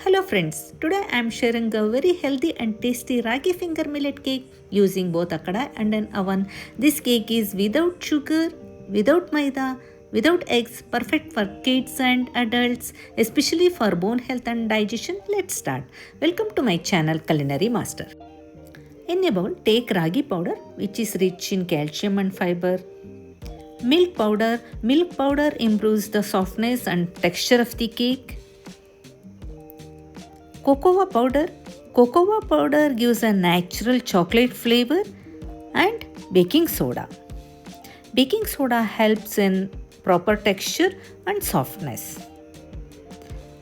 Hello friends, today I am sharing a very healthy and tasty Ragi finger millet cake using both a kadai and an oven. This cake is without sugar, without maida, without eggs, perfect for kids and adults, especially for bone health and digestion. Let's start. Welcome to my channel Culinary Master. In a bowl, take ragi powder which is rich in calcium and fiber. Milk powder. Milk powder improves the softness and texture of the cake. Cocoa powder. Cocoa powder gives a natural chocolate flavor. And baking soda. Baking soda helps in proper texture and softness.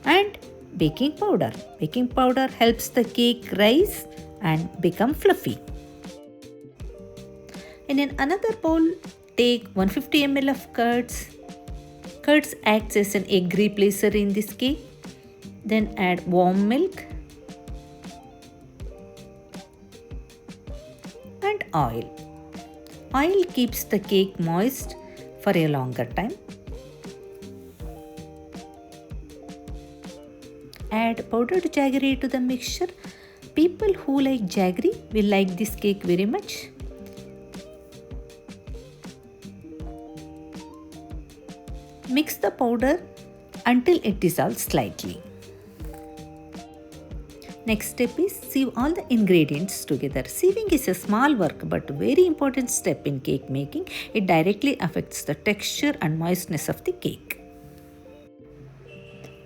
And baking powder. Baking powder helps the cake rise and become fluffy. In another bowl, take 150 ml of curds. Curds acts as an egg replacer in this cake. Then add warm milk and oil. Oil keeps the cake moist for a longer time. Add powdered jaggery to the mixture. People who like jaggery will like this cake very much. Mix the powder until it dissolves slightly. Next step is sieve all the ingredients together. Sieving is a small work but very important step in cake making. It directly affects the texture and moistness of the cake.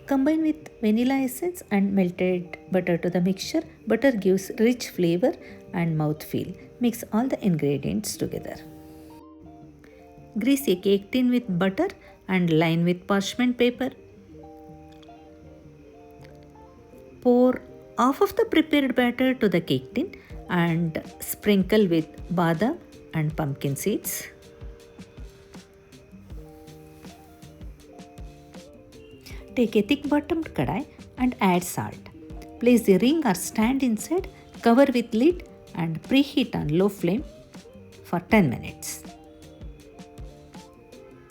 Combine with vanilla essence and melted butter to the mixture. Butter gives rich flavor and mouthfeel. Mix all the ingredients together. Grease a cake tin with butter and line with parchment paper. Pour half of the prepared batter to the cake tin and sprinkle with badam and pumpkin seeds. Take a thick bottomed kadai and add salt. Place the ring or stand inside, cover with lid and preheat on low flame for 10 minutes.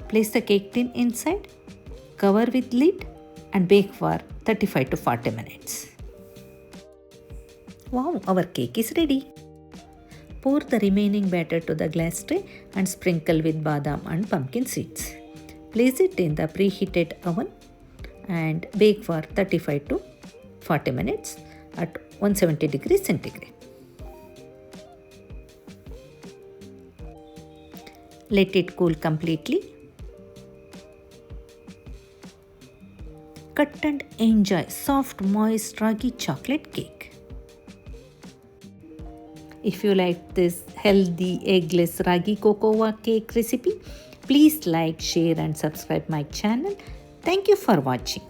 Place the cake tin inside, cover with lid and bake for 35 to 40 minutes. Wow, our cake is ready. Pour the remaining batter to the glass tray and sprinkle with badam and pumpkin seeds. Place it in the preheated oven and bake for 35 to 40 minutes at 170 degrees centigrade. Let it cool completely. Cut and enjoy soft, moist ragi chocolate cake. If you like this healthy eggless ragi cocoa cake recipe, please like, share and subscribe my channel. Thank you for watching.